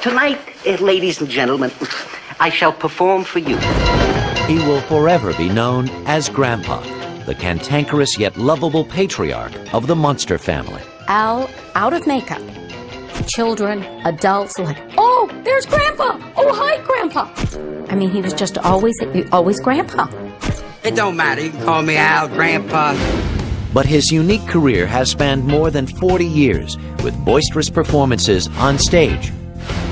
Tonight, ladies and gentlemen, I shall perform for you. He will forever be known as Grandpa, the cantankerous yet lovable patriarch of the Munster family. Al, out of makeup. Children, adults, like, oh, there's Grandpa! Oh, hi, Grandpa! I mean, he was just always Grandpa. It don't matter. You can call me Al, Grandpa. But his unique career has spanned more than 40 years with boisterous performances on stage,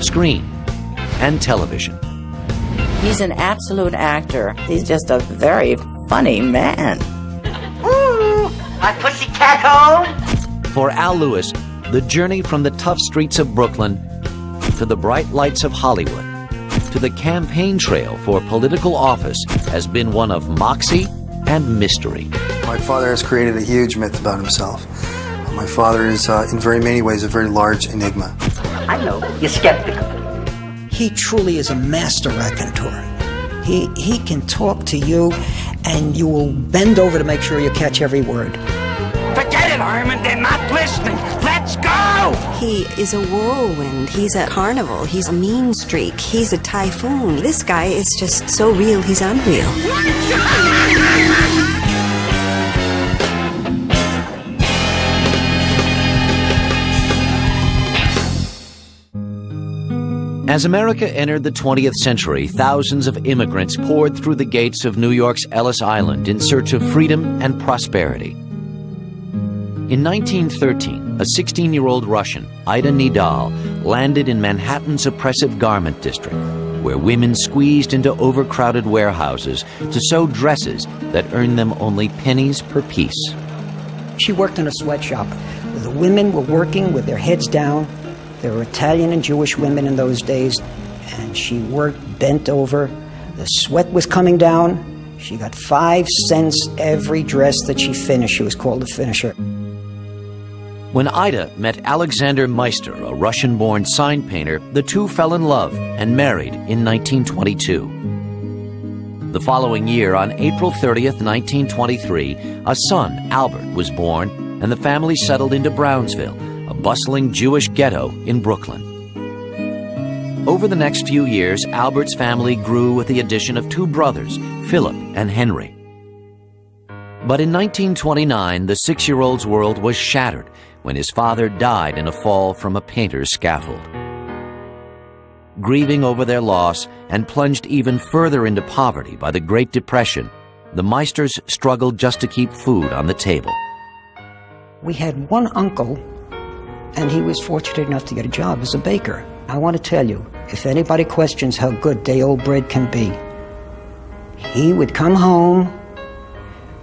screen, and television. He's an absolute actor. He's just a very funny man. Ooh, my pussycat home! For Al Lewis, the journey from the tough streets of Brooklyn to the bright lights of Hollywood to the campaign trail for political office has been one of moxie and mystery. My father has created a huge myth about himself. My father is, in very many ways, a very large enigma. I know, you're skeptical. He truly is a master raconteur. He can talk to you, and you will bend over to make sure you catch every word. Forget it, Harmon. They're not listening. Let's go! He is a whirlwind. He's a carnival. He's a mean streak. He's a typhoon. This guy is just so real, he's unreal. As America entered the 20th century, thousands of immigrants poured through the gates of New York's Ellis Island in search of freedom and prosperity. In 1913, a 16-year-old Russian, Ida Nidal, landed in Manhattan's oppressive garment district, where women squeezed into overcrowded warehouses to sew dresses that earned them only pennies per piece. She worked in a sweatshop. The women were working with their heads down. There were Italian and Jewish women in those days, and she worked bent over. The sweat was coming down. She got 5 cents every dress that she finished. She was called a finisher. When Ida met Alexander Meister, a Russian-born sign painter, the two fell in love and married in 1922. The following year, on April 30th, 1923, a son, Albert, was born, and the family settled into Brownsville, a bustling Jewish ghetto in Brooklyn. Over the next few years, Albert's family grew with the addition of 2 brothers, Philip and Henry. But in 1929, the 6-year-old's world was shattered when his father died in a fall from a painter's scaffold. Grieving over their loss and plunged even further into poverty by the Great Depression, the Meisters struggled just to keep food on the table. We had one uncle, and he was fortunate enough to get a job as a baker. I want to tell you, if anybody questions how good day-old bread can be, he would come home,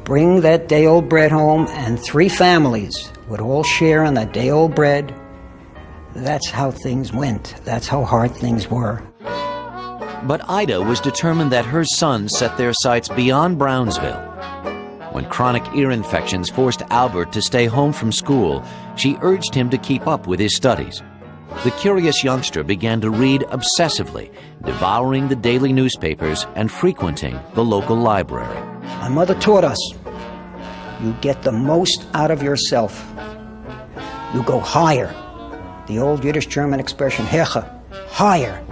bring that day-old bread home, and 3 families would all share on that day-old bread. That's how things went. That's how hard things were. But Ida was determined that her sons set their sights beyond Brownsville. When chronic ear infections forced Albert to stay home from school, she urged him to keep up with his studies. The curious youngster began to read obsessively, devouring the daily newspapers and frequenting the local library. My mother taught us, you get the most out of yourself. You go higher. The old Yiddish-German expression, Hecha, higher.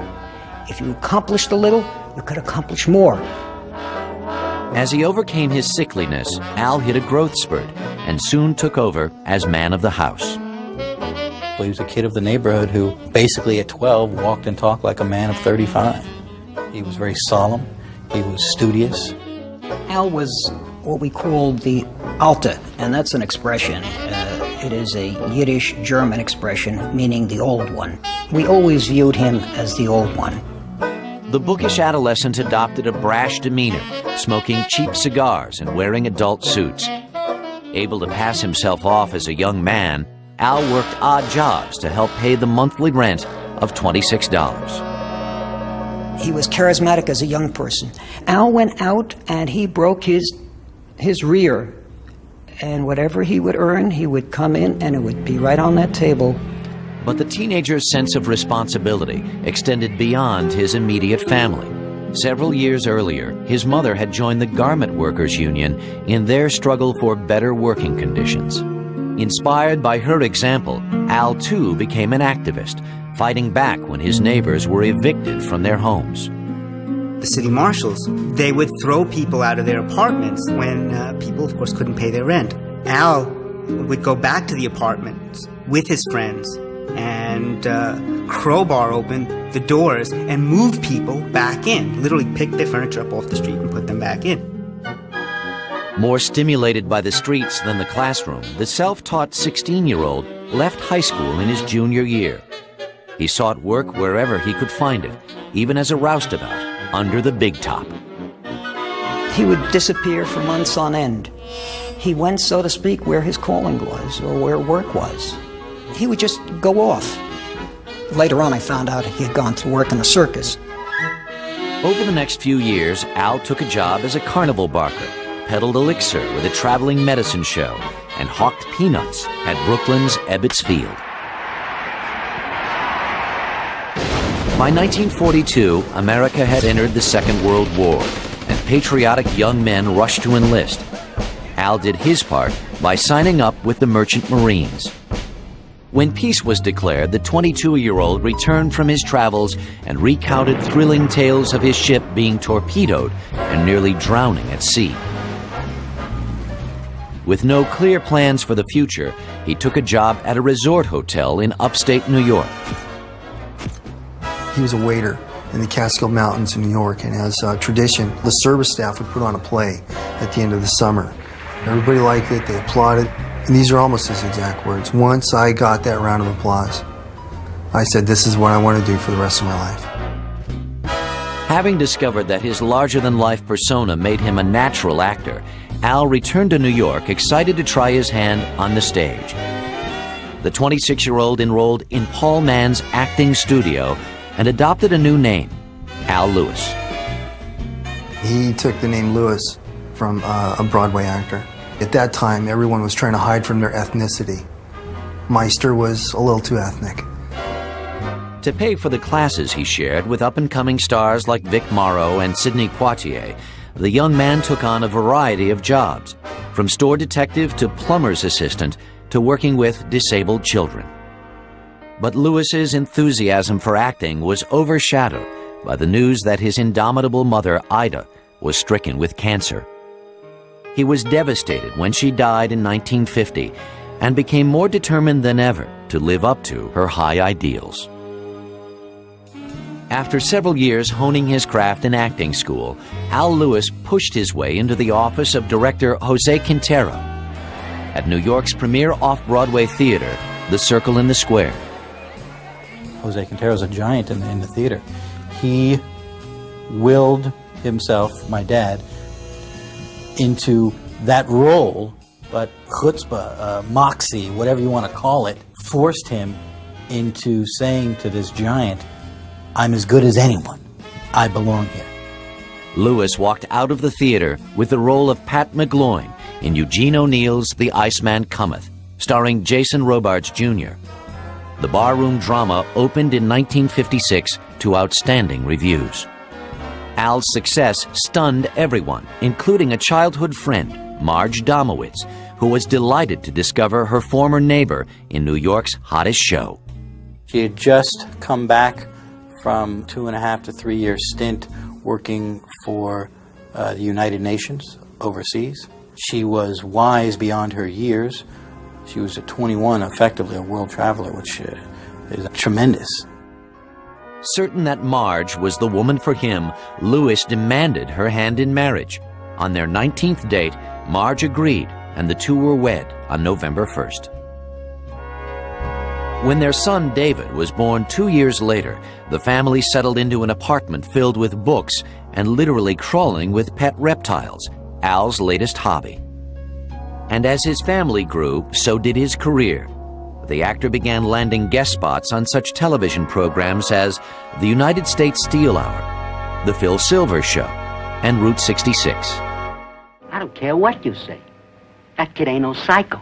If you accomplished a little, you could accomplish more. As he overcame his sickliness, Al hit a growth spurt and soon took over as man of the house. He was a kid of the neighborhood who basically at 12 walked and talked like a man of 35. He was very solemn. He was studious. Al was what we called the Alte, and that's an expression. It is a Yiddish-German expression, meaning the old one. We always viewed him as the old one. The bookish adolescent adopted a brash demeanor, smoking cheap cigars and wearing adult suits. Able to pass himself off as a young man, Al worked odd jobs to help pay the monthly rent of $26. He was charismatic as a young person. Al went out and he broke his rear. And whatever he would earn, he would come in and it would be right on that table. But the teenager's sense of responsibility extended beyond his immediate family. Several years earlier, his mother had joined the Garment Workers Union in their struggle for better working conditions. Inspired by her example, Al too became an activist, fighting back when his neighbors were evicted from their homes. The city marshals, they would throw people out of their apartments when people, of course, couldn't pay their rent. Al would go back to the apartments with his friends and crowbar open the doors and move people back in, literally pick their furniture up off the street and put them back in. More stimulated by the streets than the classroom, the self-taught 16-year-old left high school in his junior year. He sought work wherever he could find it, even as a roustabout under the big top. He would disappear for months on end. He went, so to speak, where his calling was or where work was. He would just go off. Later on, I found out he had gone to work in a circus. Over the next few years, Al took a job as a carnival barker, peddled elixir with a traveling medicine show, and hawked peanuts at Brooklyn's Ebbets Field. By 1942, America had entered the Second World War, and patriotic young men rushed to enlist. Al did his part by signing up with the Merchant Marines. When peace was declared, the 22-year-old returned from his travels and recounted thrilling tales of his ship being torpedoed and nearly drowning at sea. With no clear plans for the future, he took a job at a resort hotel in upstate New York. He was a waiter in the Catskill Mountains in New York, and as tradition, the service staff would put on a play at the end of the summer. Everybody liked it, they applauded, and these are almost his exact words. Once I got that round of applause, I said, this is what I want to do for the rest of my life. Having discovered that his larger-than-life persona made him a natural actor, Al returned to New York, excited to try his hand on the stage. The 26-year-old enrolled in Paul Mann's acting studio and adopted a new name, Al Lewis. He took the name Lewis from a Broadway actor. At that time, everyone was trying to hide from their ethnicity. Meister was a little too ethnic. To pay for the classes he shared with up-and-coming stars like Vic Morrow and Sidney Poitier, the young man took on a variety of jobs, from store detective to plumber's assistant to working with disabled children. But Lewis's enthusiasm for acting was overshadowed by the news that his indomitable mother, Ida, was stricken with cancer. He was devastated when she died in 1950 and became more determined than ever to live up to her high ideals. After several years honing his craft in acting school, Al Lewis pushed his way into the office of director Jose Quintero at New York's premier off-Broadway theater, The Circle in the Square. Jose Quintero's a giant in the theater. He willed himself, my dad, into that role, but chutzpah, moxie, whatever you want to call it, forced him into saying to this giant, I'm as good as anyone. I belong here. Lewis walked out of the theater with the role of Pat McGloin in Eugene O'Neill's The Iceman Cometh, starring Jason Robards Jr. The barroom drama opened in 1956 to outstanding reviews. Al's success stunned everyone, including a childhood friend, Marge Domowitz, who was delighted to discover her former neighbor in New York's hottest show. She had just come back from 2.5 to 3 year stint working for the United Nations overseas. She was wise beyond her years. She was at 21, effectively a world traveler, which is tremendous. Certain that Marge was the woman for him, Lewis demanded her hand in marriage. On their 19th date, Marge agreed, and the two were wed on November 1st. When their son David was born 2 years later, the family settled into an apartment filled with books and literally crawling with pet reptiles, Al's latest hobby. And as his family grew, so did his career. The actor began landing guest spots on such television programs as The United States Steel Hour, The Phil Silvers Show, and Route 66. I don't care what you say. That kid ain't no psycho.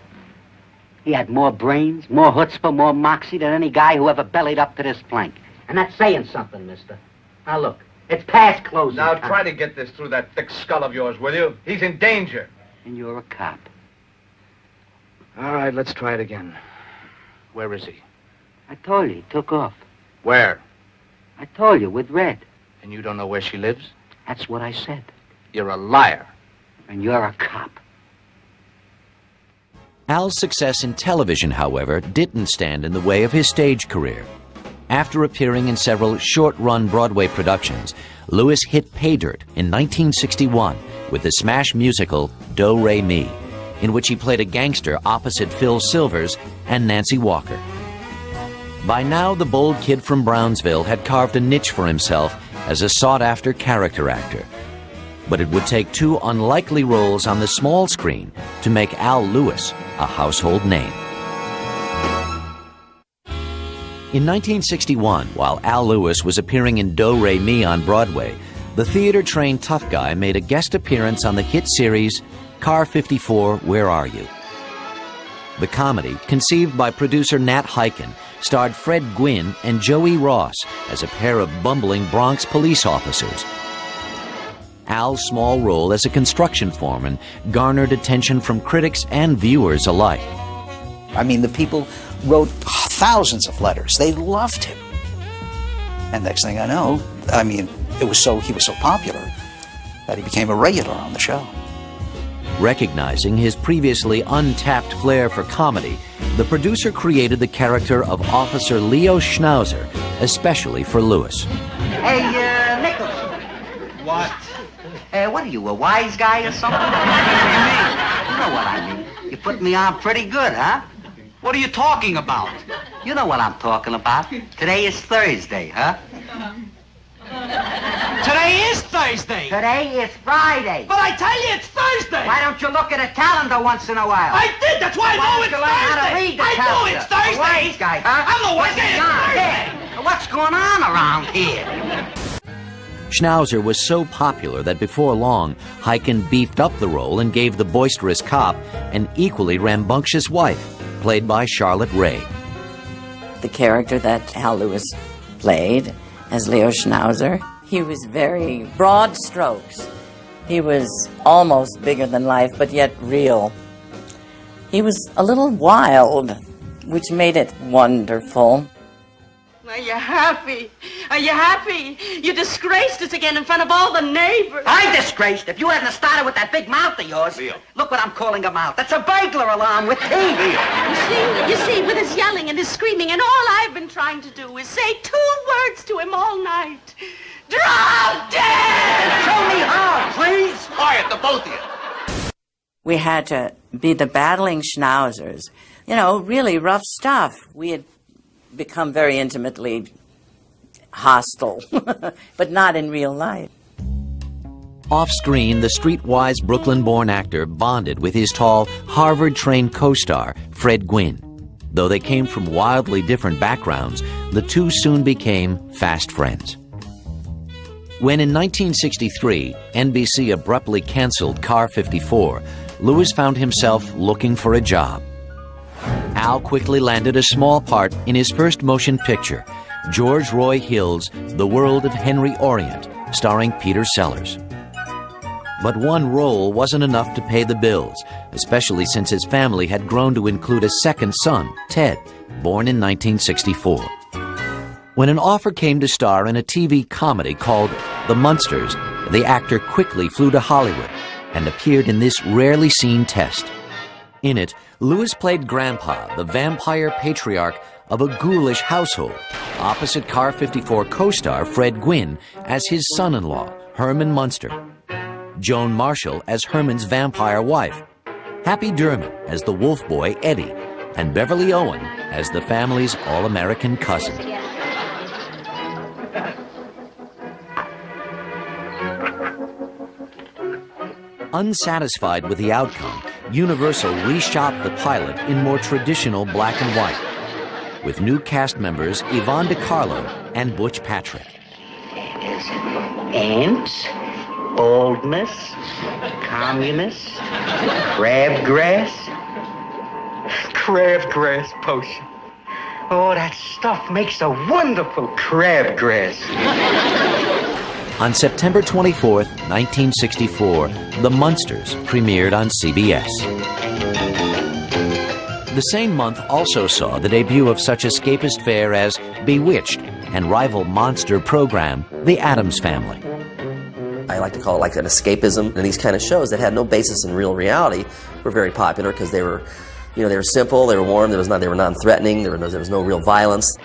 He had more brains, more chutzpah, more moxie than any guy who ever bellied up to this plank. And that's saying something, mister. Now look, it's past closing Now time. try to get this through that thick skull of yours, will you? He's in danger. And you're a cop. All right, let's try it again. Where is he? I told you, he took off. Where? I told you, with Red. And you don't know where she lives? That's what I said. You're a liar. And you're a cop. Al's success in television, however, didn't stand in the way of his stage career. After appearing in several short-run Broadway productions, Lewis hit pay dirt in 1961 with the smash musical Do Re Mi, in which he played a gangster opposite Phil Silvers and Nancy Walker. By now, the bold kid from Brownsville had carved a niche for himself as a sought-after character actor. But it would take two unlikely roles on the small screen to make Al Lewis a household name. In 1961, while Al Lewis was appearing in Do Re Mi on Broadway, the theater-trained tough guy made a guest appearance on the hit series Car 54, Where Are You? The comedy, conceived by producer Nat Hiken, starred Fred Gwynne and Joey Ross as a pair of bumbling Bronx police officers. Al's small role as a construction foreman garnered attention from critics and viewers alike. I mean, the people wrote thousands of letters. They loved him. And next thing I know, I mean, he was so popular that he became a regular on the show. Recognizing his previously untapped flair for comedy, the producer created the character of Officer Leo Schnauzer, especially for Lewis. Hey, Nichols. What? What are you, a wise guy or something? You know what I mean. You put me on pretty good, huh? What are you talking about? You know what I'm talking about. Today is Thursday, huh? Today is Thursday. Today is Friday. But I tell you, it's Thursday. Why don't you look at a calendar once in a while? I did. That's why I know it's Thursday. How to read the I know calendar. it's Thursday. Wise guy, huh? I'm the wise guy. It's Thursday. What's going on around here? Schnauzer was so popular that before long, Hiken beefed up the role and gave the boisterous cop an equally rambunctious wife, played by Charlotte Ray. The character that Al Lewis played as Leo Schnauzer, he was very broad strokes. He was almost bigger than life, but yet real. He was a little wild, which made it wonderful. Are you happy? Are you happy? You disgraced us again in front of all the neighbors. I disgraced? If you hadn't started with that big mouth of yours. Leo. Look what I'm calling a mouth. That's a burglar alarm with teeth. You see, with his yelling and his screaming, and all I've been trying to do is say 2 words to him all night. Drop dead! Show me how, please. Quiet, the both of you. We had to be the battling Schnauzers. You know, really rough stuff. We had become very intimately hostile, but not in real life. Off-screen, the streetwise Brooklyn-born actor bonded with his tall, Harvard-trained co-star, Fred Gwynne. Though they came from wildly different backgrounds, the two soon became fast friends. When in 1963, NBC abruptly canceled Car 54, Lewis found himself looking for a job. Al quickly landed a small part in his first motion picture, George Roy Hill's The World of Henry Orient, starring Peter Sellers. But one role wasn't enough to pay the bills, especially since his family had grown to include a second son, Ted, born in 1964. When an offer came to star in a TV comedy called The Munsters, the actor quickly flew to Hollywood and appeared in this rarely seen test. In it, Lewis played Grandpa, the vampire patriarch of a ghoulish household, opposite Car 54 co-star Fred Gwynne as his son-in-law, Herman Munster, Joan Marshall as Herman's vampire wife, Happy Dermott as the wolf boy Eddie, and Beverly Owen as the family's all-American cousin. Unsatisfied with the outcome, Universal reshot the pilot in more traditional black and white, with new cast members Yvonne DiCarlo and Butch Patrick. Ants, baldness, communists, crabgrass. Crabgrass potion. Oh, that stuff makes a wonderful crabgrass. On September 24th, 1964, The Munsters premiered on CBS. The same month also saw the debut of such escapist fare as Bewitched, and rival monster program, The Addams Family. I like to call it like an escapism, and these kind of shows that had no basis in real reality were very popular because they were, they were simple, they were warm, they were non-threatening, there was no real violence.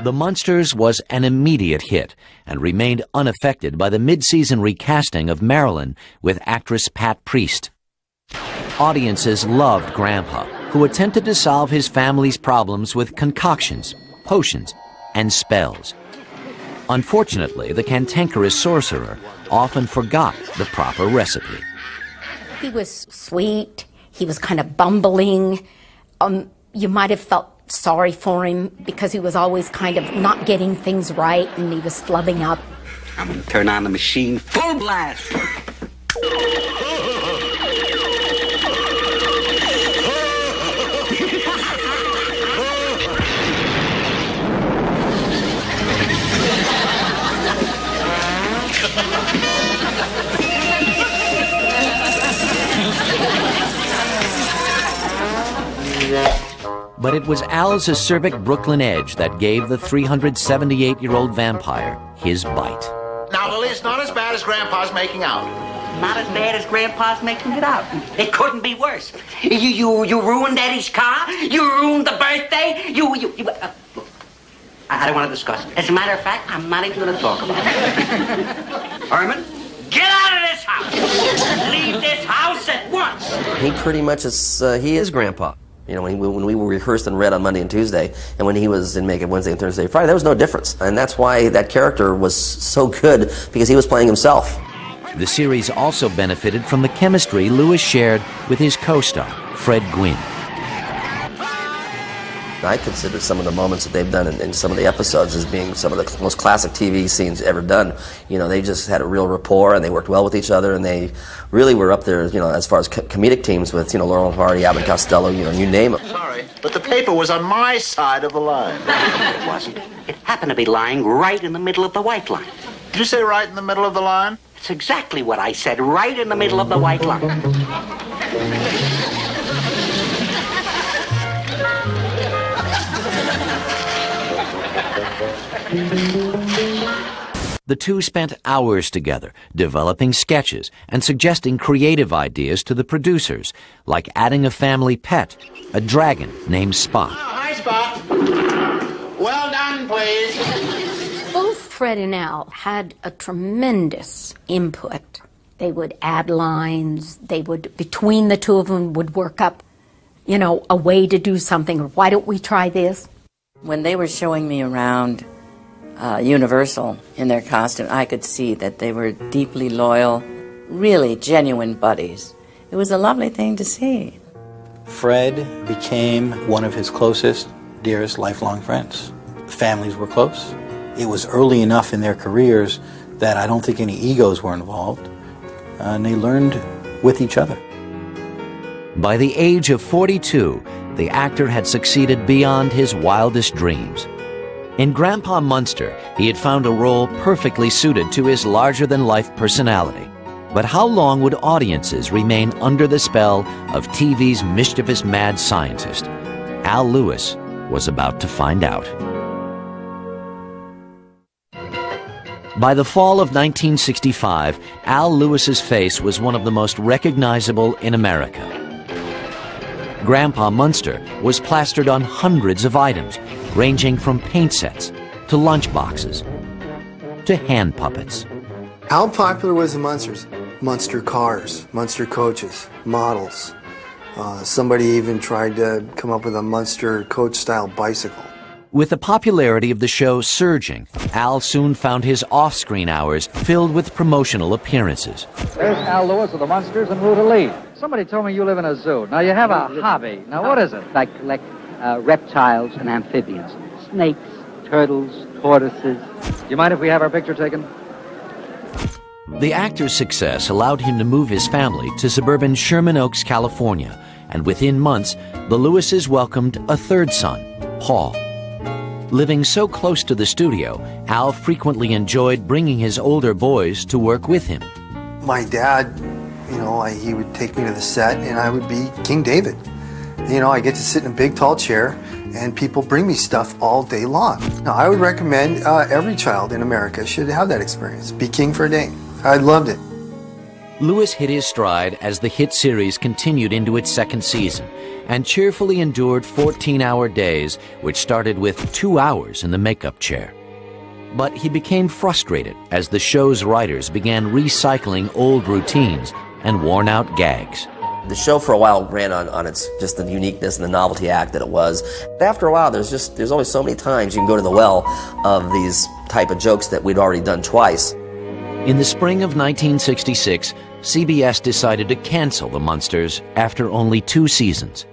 The Munsters was an immediate hit and remained unaffected by the mid-season recasting of Marilyn with actress Pat Priest. Audiences loved Grandpa, who attempted to solve his family's problems with concoctions, potions, and spells. Unfortunately, the cantankerous sorcerer often forgot the proper recipe. He was sweet. He was kind of bumbling. You might have felt sorry for him because he was always kind of not getting things right and he was flubbing up. I'm going to turn on the machine full blast. But it was Al's acerbic Brooklyn edge that gave the 378-year-old vampire his bite. Now, Lily, it's not as bad as Grandpa's making out. Not as bad as Grandpa's making it out. It couldn't be worse. You ruined Eddie's car. You ruined the birthday. I don't want to discuss it. As a matter of fact, I'm not even going to talk about it. Herman, get out of this house. Leave this house at once. He pretty much is, he is Grandpa. When we were rehearsed and read on Monday and Tuesday, and when he was in makeup Wednesday and Thursday and Friday, there was no difference. And that's why that character was so good, because he was playing himself. The series also benefited from the chemistry Lewis shared with his co-star, Fred Gwynne. I consider some of the moments that they've done in some of the episodes as being some of the most classic TV scenes ever done. They just had a real rapport, and they worked well with each other, and they really were up there, as far as comedic teams with, Laurel and Hardy, Abbott and Costello, you name it. Sorry, but the paper was on my side of the line. It wasn't. It happened to be lying right in the middle of the white line. Did you say right in the middle of the line? It's exactly what I said, right in the middle of the white line. The two spent hours together, developing sketches and suggesting creative ideas to the producers, like adding a family pet, a dragon named Spot. Oh, hi, Spot. Well done, please. Both Fred and Al had a tremendous input. They would add lines. They would, between the two of them, would work up, a way to do something. Or why don't we try this? When they were showing me around Universal in their costume, I could see that they were deeply loyal, really genuine buddies. It was a lovely thing to see. Fred became one of his closest, dearest lifelong friends. Families were close. It was early enough in their careers that I don't think any egos were involved, and they learned with each other. By the age of 42, the actor had succeeded beyond his wildest dreams. In Grandpa Munster, he had found a role perfectly suited to his larger-than-life personality. But how long would audiences remain under the spell of TV's mischievous mad scientist? Al Lewis was about to find out. By the fall of 1965, Al Lewis's face was one of the most recognizable in America. Grandpa Munster was plastered on hundreds of items, ranging from paint sets to lunchboxes to hand puppets. How popular was the Munsters? Munster cars, Munster coaches, models. Somebody even tried to come up with a Munster coach-style bicycle. With the popularity of the show surging, Al soon found his off-screen hours filled with promotional appearances. There's Al Lewis of the Munsters and Rita Lee. Somebody told me you live in a zoo. Now, you have a hobby. Now, what is it? Like reptiles and amphibians. Snakes, turtles, tortoises. Do you mind if we have our picture taken? The actor's success allowed him to move his family to suburban Sherman Oaks, California, and within months, the Lewises welcomed a third son, Paul. Living so close to the studio, Al frequently enjoyed bringing his older boys to work with him. My dad, he would take me to the set and I would be King David. You know, I get to sit in a big, tall chair, and people bring me stuff all day long. Now, I would recommend every child in America should have that experience. Be king for a day. I loved it. Lewis hit his stride as the hit series continued into its second season and cheerfully endured 14-hour days, which started with 2 hours in the makeup chair. But he became frustrated as the show's writers began recycling old routines and worn-out gags. The show for a while ran on its just the uniqueness and the novelty act that it was. After a while, there's only so many times you can go to the well of these type of jokes that we'd already done twice. In the spring of 1966, CBS decided to cancel the Munsters after only 2 seasons.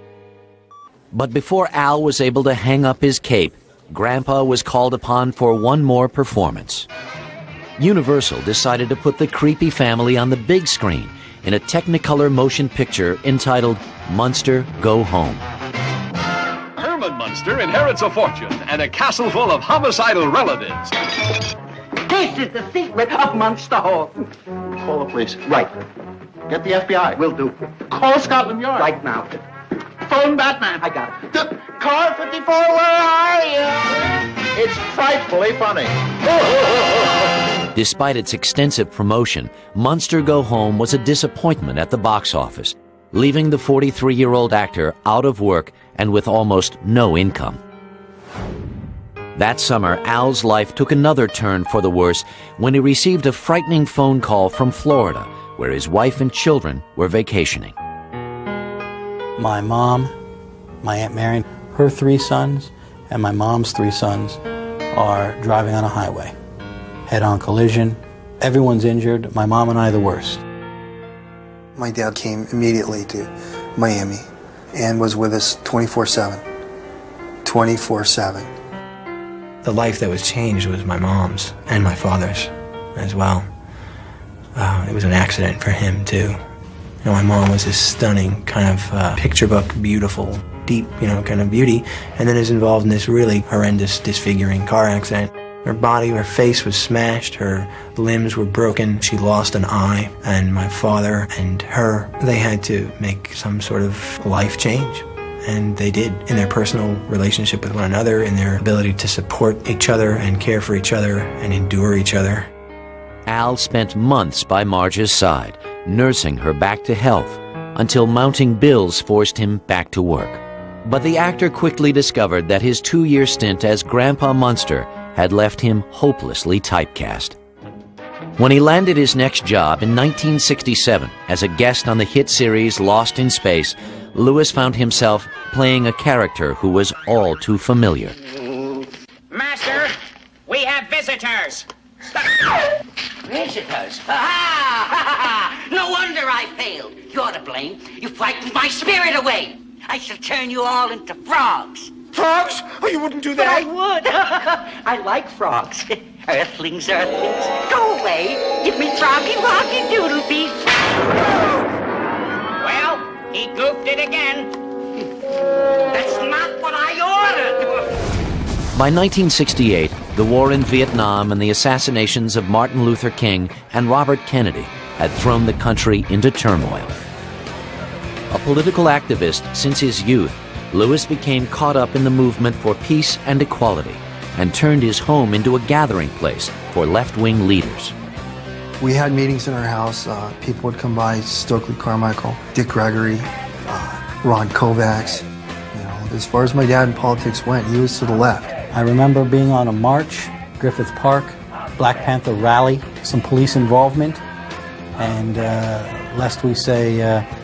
But before Al was able to hang up his cape, Grandpa was called upon for one more performance. Universal decided to put the creepy family on the big screen in a Technicolor motion picture entitled Munster Go Home. Herman Munster inherits a fortune and a castle full of homicidal relatives. This is the secret of Munster Hall. Call the police. Right. Get the FBI. Will do. Call Scotland Yard. Right now. Phone Batman. I got it. Car 54, where are you? It's frightfully funny. Despite its extensive promotion, Munster Go Home was a disappointment at the box office, leaving the 43-year-old actor out of work and with almost no income. That summer, Al's life took another turn for the worse when he received a frightening phone call from Florida, where his wife and children were vacationing. My mom, my Aunt Marion, her 3 sons, and my mom's 3 sons are driving on a highway. Head-on collision. Everyone's injured. My mom and I the worst. My dad came immediately to Miami and was with us 24/7. 24/7. The life that was changed was my mom's and my father's as well. It was an accident for him, too. You know, my mom was this stunning, kind of picture book, beautiful, deep, kind of beauty, and then is involved in this really horrendous, disfiguring car accident. Her body, her face was smashed, her limbs were broken, she lost an eye, and my father and her, they had to make some sort of life change. And they did, in their personal relationship with one another, in their ability to support each other and care for each other and endure each other. Al spent months by Marge's side, nursing her back to health, until mounting bills forced him back to work. But the actor quickly discovered that his 2-year stint as Grandpa Munster had left him hopelessly typecast. When he landed his next job in 1967 as a guest on the hit series Lost in Space, Lewis found himself playing a character who was all too familiar. Master, we have visitors. Visitors? No wonder I failed. You're to blame. You frightened my spirit away. I shall turn you all into frogs. Frogs? Oh, you wouldn't do that. But I would. I like frogs. Earthlings. Go away. Give me froggy, rocky, doodle beef. Well, he goofed it again. That's not what I ordered. By 1968, the war in Vietnam and the assassinations of Martin Luther King and Robert Kennedy had thrown the country into turmoil. A political activist since his youth, Lewis became caught up in the movement for peace and equality and turned his home into a gathering place for left-wing leaders. We had meetings in our house. People would come by, Stokely Carmichael, Dick Gregory, Ron Kovacs. As far as my dad in politics went, he was to the left. I remember being on a march, Griffith Park, Black Panther rally, some police involvement, and lest we say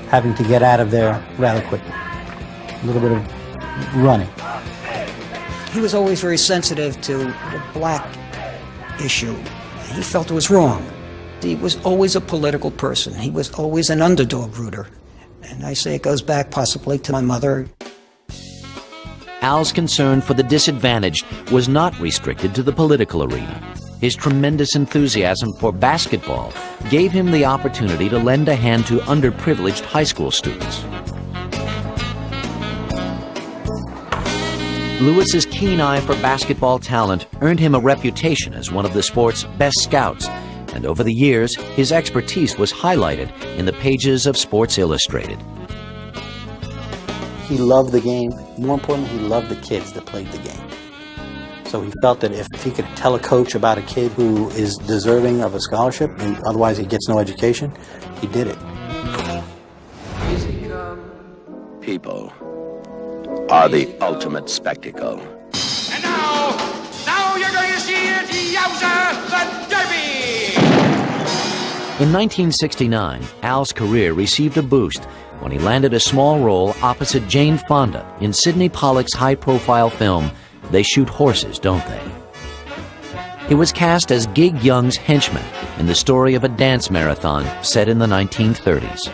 having to get out of there rather quickly. A little bit of running. He was always very sensitive to the black issue. He felt it was wrong. He was always a political person. He was always an underdog rooter. And I say it goes back possibly to my mother. Al's concern for the disadvantaged was not restricted to the political arena. His tremendous enthusiasm for basketball gave him the opportunity to lend a hand to underprivileged high school students. Lewis's keen eye for basketball talent earned him a reputation as one of the sport's best scouts, and over the years, his expertise was highlighted in the pages of Sports Illustrated. He loved the game. More importantly, he loved the kids that played the game. So he felt that if he could tell a coach about a kid who is deserving of a scholarship, and otherwise he gets no education, he did it. People are the ultimate spectacle. And now you're going to see it, Yowza, the Derby! In 1969, Al's career received a boost when he landed a small role opposite Jane Fonda in Sidney Pollack's high-profile film, They Shoot Horses, Don't They? He was cast as Gig Young's henchman in the story of a dance marathon set in the 1930s.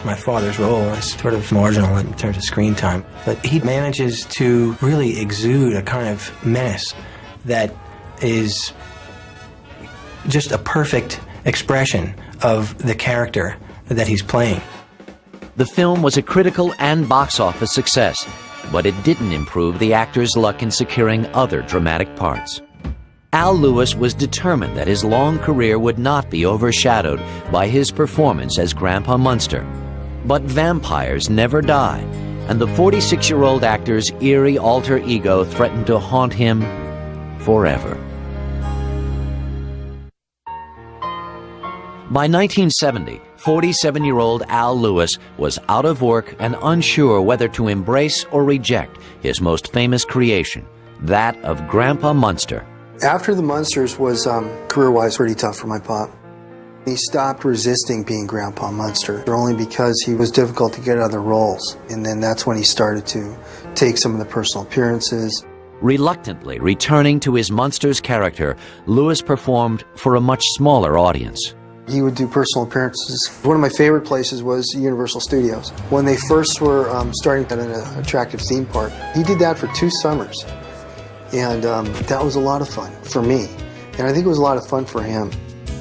My father's role is sort of marginal in terms of screen time, but he manages to really exude a kind of menace that is just a perfect expression of the character that he's playing. The film was a critical and box office success, but it didn't improve the actor's luck in securing other dramatic parts. Al Lewis was determined that his long career would not be overshadowed by his performance as Grandpa Munster. But vampires never die, and the 46-year-old actor's eerie alter ego threatened to haunt him forever. By 1970, 47-year-old Al Lewis was out of work and unsure whether to embrace or reject his most famous creation, that of Grandpa Munster. After the Munsters was career-wise pretty tough for my pop. He stopped resisting being Grandpa Munster, only because he was difficult to get other roles. And then that's when he started to take some of the personal appearances. Reluctantly returning to his Munster's character, Lewis performed for a much smaller audience. He would do personal appearances. One of my favorite places was Universal Studios. When they first were starting at an attractive theme park, he did that for 2 summers. And that was a lot of fun for me. And I think it was a lot of fun for him.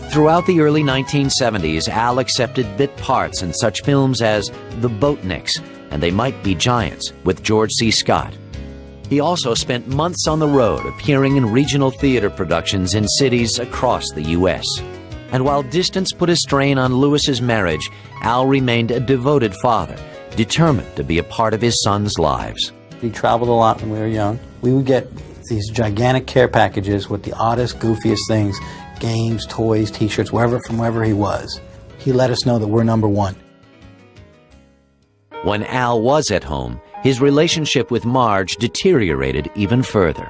Throughout the early 1970s, Al accepted bit parts in such films as The Boatniks and They Might Be Giants with George C. Scott. He also spent months on the road appearing in regional theater productions in cities across the U.S. And while distance put a strain on Lewis's marriage, Al remained a devoted father, determined to be a part of his sons' lives. He traveled a lot when we were young. We would get these gigantic care packages with the oddest, goofiest things, games, toys, t-shirts, from wherever he was. He let us know that we're number one. When Al was at home, his relationship with Marge deteriorated even further.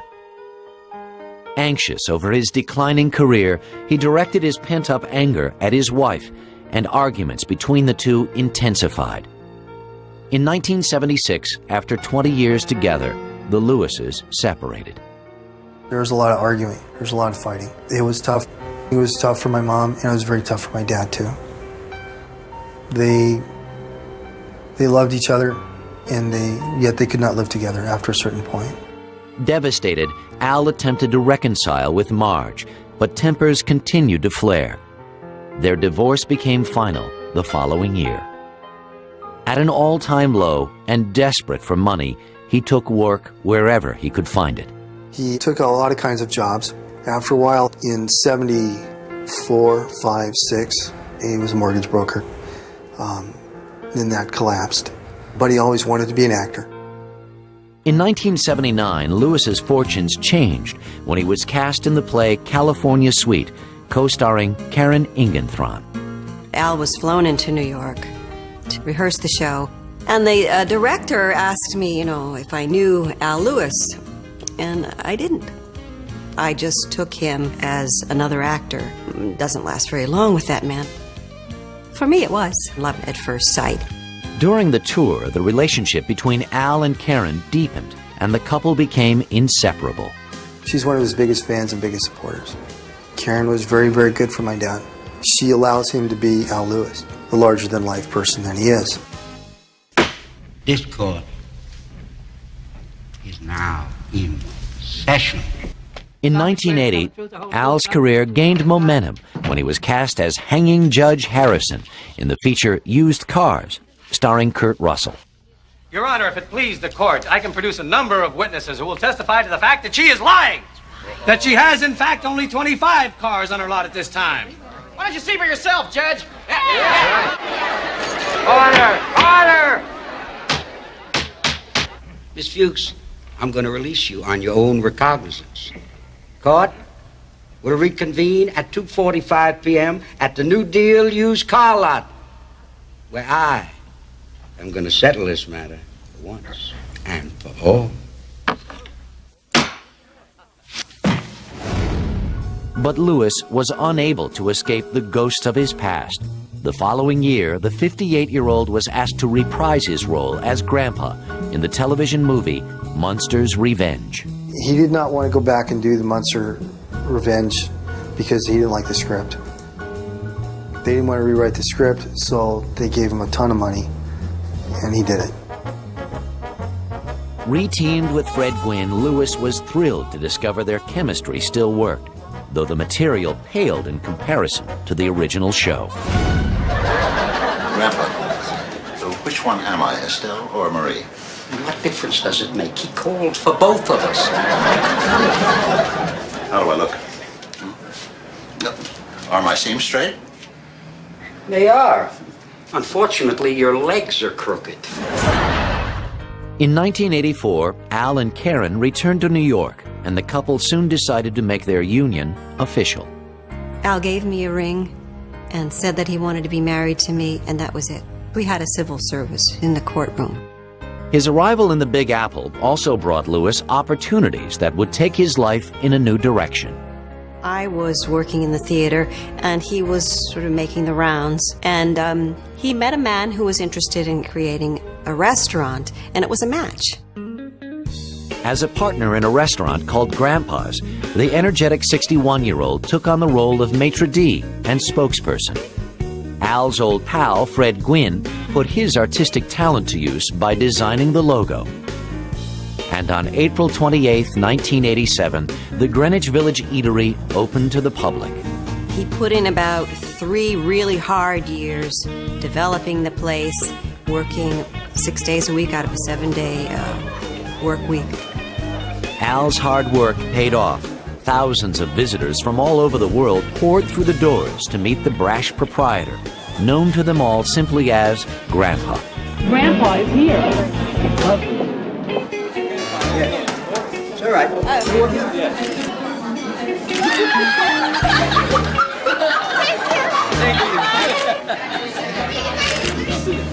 Anxious over his declining career, he directed his pent-up anger at his wife, and arguments between the two intensified. In 1976, after 20 years together, the Lewises separated. There was a lot of arguing. There was a lot of fighting. It was tough. It was tough for my mom, and it was very tough for my dad, too. They loved each other, and yet they could not live together after a certain point. Devastated, Al attempted to reconcile with Marge, but tempers continued to flare. Their divorce became final the following year. At an all-time low and desperate for money, he took work wherever he could find it. He took a lot of kinds of jobs. After a while, in 74, 5, 6, he was a mortgage broker. Then that collapsed. But he always wanted to be an actor. In 1979, Lewis's fortunes changed when he was cast in the play California Suite, co-starring Karen Ingenthron. Al was flown into New York to rehearse the show, and the director asked me, if I knew Al Lewis, and I didn't. I just took him as another actor. It doesn't last very long with that man. For me, it was love at first sight. During the tour, the relationship between Al and Karen deepened, and the couple became inseparable. She's one of his biggest fans and biggest supporters. Karen was very, very good for my dad. She allows him to be Al Lewis, the larger-than-life person that he is. This court is now in session. In 1980, Al's career gained momentum when he was cast as Hanging Judge Harrison in the feature Used Cars, starring Kurt Russell. Your Honor, if it please the court, I can produce a number of witnesses who will testify to the fact that she is lying. That she has, in fact, only 25 cars on her lot at this time. Why don't you see for yourself, Judge? Order! Order! Miss Fuchs, I'm going to release you on your own recognizance. Court will reconvene at 2:45 p.m. at the New Deal used car lot, where I am going to settle this matter once and for all. But Lewis was unable to escape the ghosts of his past. The following year, the 58-year-old was asked to reprise his role as Grandpa in the television movie Munster's Revenge. He did not want to go back and do the Munster Revenge because he didn't like the script. They didn't want to rewrite the script, so they gave him a ton of money, and he did it. Re-teamed with Fred Gwynne, Lewis was thrilled to discover their chemistry still worked, though the material paled in comparison to the original show. Grandpa, so which one am I, Estelle or Marie? What difference does it make? He called for both of us. How do I look? No. Are my seams straight? They are. Unfortunately, your legs are crooked. In 1984, Al and Karen returned to New York, and the couple soon decided to make their union official. Al gave me a ring and said that he wanted to be married to me, and that was it. We had a civil service in the courtroom. His arrival in the Big Apple also brought Lewis opportunities that would take his life in a new direction. I was working in the theater, and he was sort of making the rounds, and he met a man who was interested in creating a restaurant, and it was a match. As a partner in a restaurant called Grandpa's, the energetic 61-year-old took on the role of maitre d' and spokesperson. Al's old pal, Fred Gwynne, put his artistic talent to use by designing the logo. And on April 28, 1987, the Greenwich Village Eatery opened to the public. He put in about 3 really hard years developing the place, working 6 days a week out of a 7-day work week. Al's hard work paid off. Thousands of visitors from all over the world poured through the doors to meet the brash proprietor, known to them all simply as Grandpa. Grandpa is here. It's all right.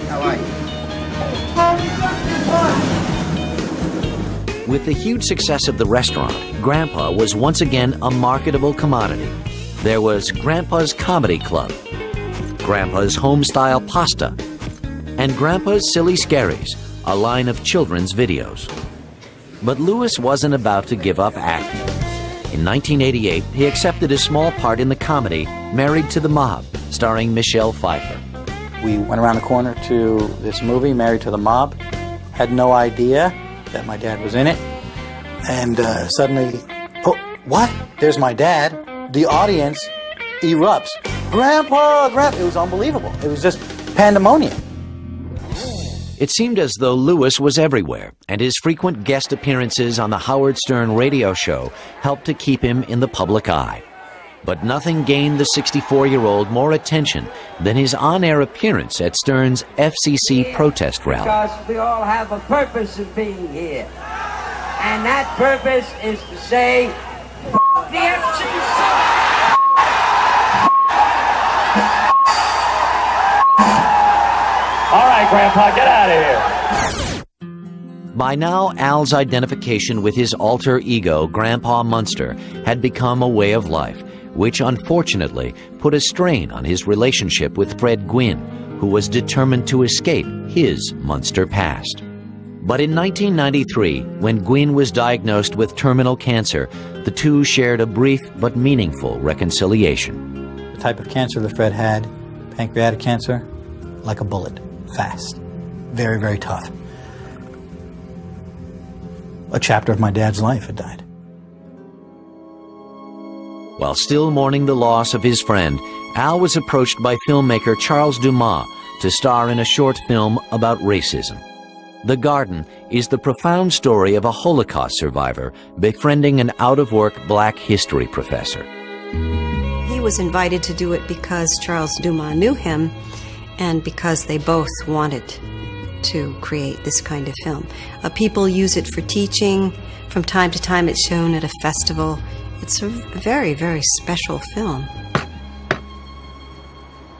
How are you? With the huge success of the restaurant, Grandpa was once again a marketable commodity. There was Grandpa's Comedy Club, Grandpa's Home-Style Pasta, and Grandpa's Silly Scaries, a line of children's videos. But Lewis wasn't about to give up acting. In 1988, he accepted a small part in the comedy Married to the Mob, starring Michelle Pfeiffer. We went around the corner to this movie, Married to the Mob. Had no idea that my dad was in it. And suddenly, oh, what? There's my dad. The audience erupts. Grandpa, Grandpa. It was unbelievable. It was just pandemonium. It seemed as though Lewis was everywhere, and his frequent guest appearances on the Howard Stern radio show helped to keep him in the public eye. But nothing gained the 64-year-old more attention than his on-air appearance at Stern's FCC protest rally. Because we all have a purpose of being here. And that purpose is to say, F the FCC! All right, Grandpa, get out of here. By now, Al's identification with his alter ego, Grandpa Munster, had become a way of life, which unfortunately put a strain on his relationship with Fred Gwynne, who was determined to escape his Munster past. But in 1993, when Gwynne was diagnosed with terminal cancer, the two shared a brief but meaningful reconciliation. The type of cancer that Fred had, pancreatic cancer, like a bullet, fast, very, very tough. A chapter of my dad's life had died. While still mourning the loss of his friend, Al was approached by filmmaker Charles Dumas to star in a short film about racism. The Garden is the profound story of a Holocaust survivor befriending an out-of-work black history professor. He was invited to do it because Charles Dumas knew him and because they both wanted to create this kind of film. People use it for teaching. From time to time it's shown at a festival. It's a very, very special film.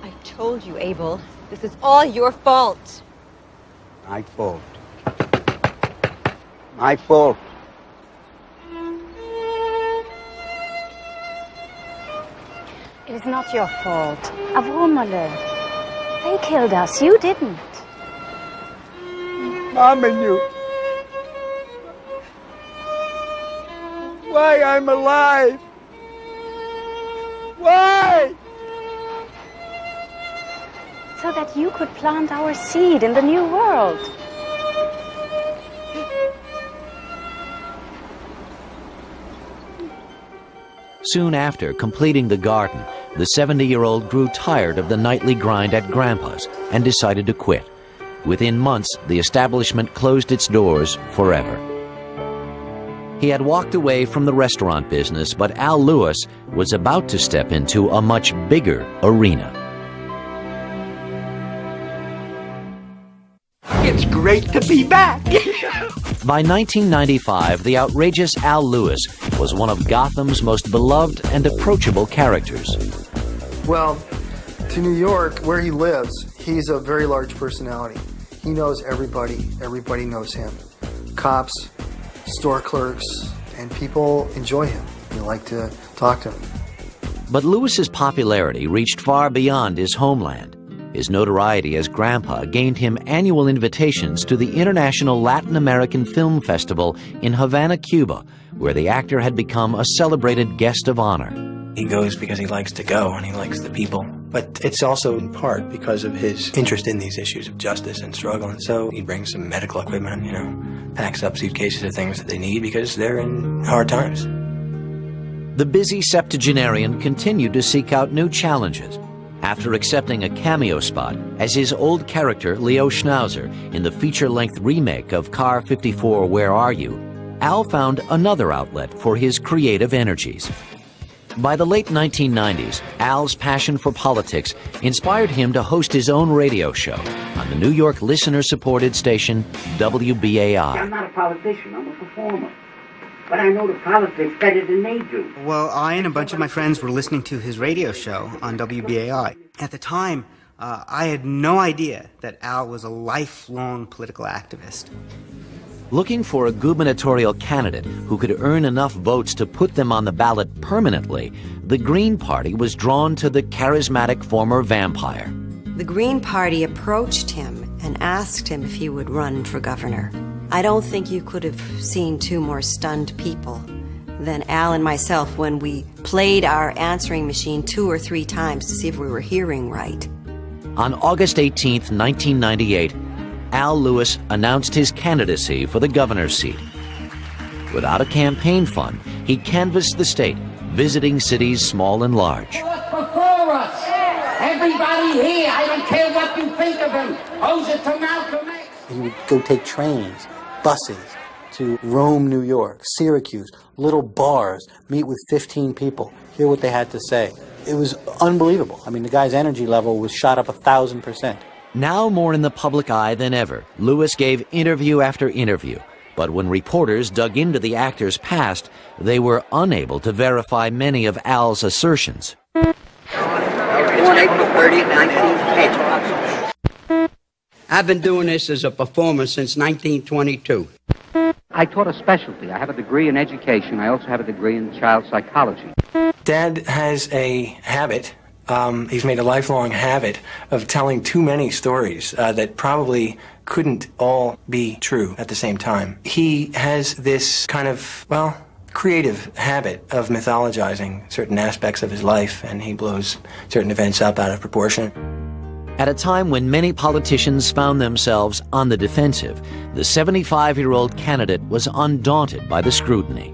I told you, Abel, this is all your fault. My fault. My fault. It is not your fault. Avrumale. They killed us. You didn't. Mom and you. Why I'm alive? Why? So that you could plant our seed in the new world. Soon after completing the garden, the 70-year-old grew tired of the nightly grind at Grandpa's and decided to quit. Within months, the establishment closed its doors forever. He had walked away from the restaurant business, but Al Lewis was about to step into a much bigger arena. It's great to be back. By 1995, the outrageous Al Lewis was one of Gotham's most beloved and approachable characters. Well, to New York, where he lives, he's a very large personality. He knows everybody. Everybody knows him. Cops, store clerks, and people enjoy him. They like to talk to him. But Lewis's popularity reached far beyond his homeland. His notoriety as Grandpa gained him annual invitations to the International Latin American Film Festival in Havana, Cuba, where the actor had become a celebrated guest of honor. He goes because he likes to go and he likes the people. But it's also in part because of his interest in these issues of justice and struggle. And so he brings some medical equipment, you know, packs up suitcases of things that they need because they're in hard times. The busy septuagenarian continued to seek out new challenges. After accepting a cameo spot as his old character Leo Schnauzer in the feature-length remake of Car 54 Where Are You?, Al found another outlet for his creative energies. By the late 1990s, Al's passion for politics inspired him to host his own radio show on the New York listener-supported station WBAI. I'm not a politician, I'm a performer. But I know the politics better than they do. Well, I and a bunch of my friends were listening to his radio show on WBAI. At the time, I had no idea that Al was a lifelong political activist. Looking for a gubernatorial candidate who could earn enough votes to put them on the ballot permanently, the Green Party was drawn to the charismatic former vampire. The Green Party approached him and asked him if he would run for governor. I don't think you could have seen two more stunned people than Al and myself when we played our answering machine 2 or 3 times to see if we were hearing right. On August 18, 1998, Al Lewis announced his candidacy for the governor's seat. Without a campaign fund, he canvassed the state, visiting cities small and large. Before us, everybody here, I don't care what you think of him, owes it to Malcolm X. He would go take trains, buses, to Rome, New York, Syracuse, little bars, meet with 15 people, hear what they had to say. It was unbelievable. I mean, the guy's energy level was shot up 1,000%. Now more in the public eye than ever, Lewis gave interview after interview. But when reporters dug into the actor's past, they were unable to verify many of Al's assertions. Born April 30th, 1910. I've been doing this as a performer since 1922. I taught a specialty. I have a degree in education. I also have a degree in child psychology. Dad has a habit, he's made a lifelong habit of telling too many stories that probably couldn't all be true at the same time. He has this kind of, well, creative habit of mythologizing certain aspects of his life, and he blows certain events up out of proportion. At a time when many politicians found themselves on the defensive, the 75-year-old candidate was undaunted by the scrutiny.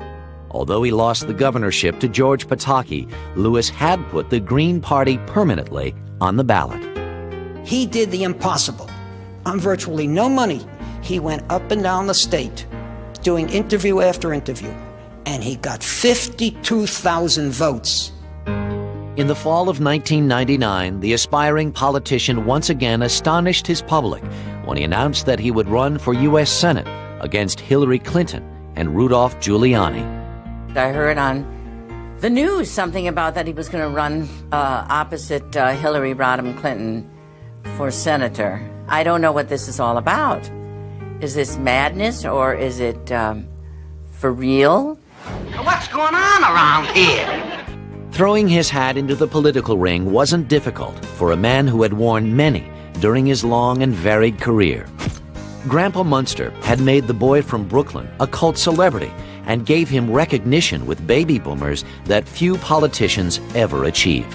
Although he lost the governorship to George Pataki, Lewis had put the Green Party permanently on the ballot. He did the impossible. On virtually no money, he went up and down the state, doing interview after interview, and he got 52,000 votes. In the fall of 1999, the aspiring politician once again astonished his public when he announced that he would run for U.S. Senate against Hillary Clinton and Rudolph Giuliani. I heard on the news something about that he was going to run opposite Hillary Rodham Clinton for senator. I don't know what this is all about. Is this madness or is it for real? What's going on around here? Throwing his hat into the political ring wasn't difficult for a man who had worn many during his long and varied career. Grandpa Munster had made the boy from Brooklyn a cult celebrity and gave him recognition with baby boomers that few politicians ever achieve.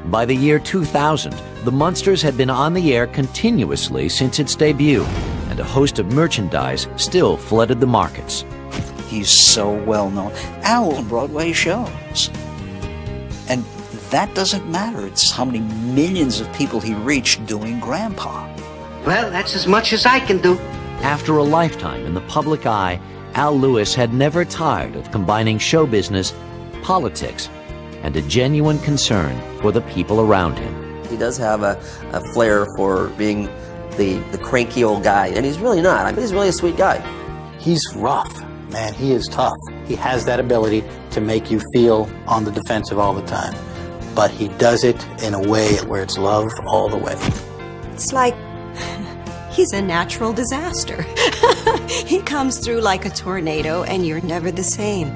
By the year 2000, the Munsters had been on the air continuously since its debut, and a host of merchandise still flooded the markets. He's so well known. Al's Broadway shows. And that doesn't matter. It's how many millions of people he reached doing Grandpa. Well, that's as much as I can do. After a lifetime in the public eye, Al Lewis had never tired of combining show business, politics, and a genuine concern for the people around him. He does have a flair for being the cranky old guy, and he's really not. I mean, he's really a sweet guy. He's rough, man. He is tough. He has that ability to make you feel on the defensive all the time. But he does it in a way where it's love all the way. It's like he's a natural disaster. He comes through like a tornado, and you're never the same.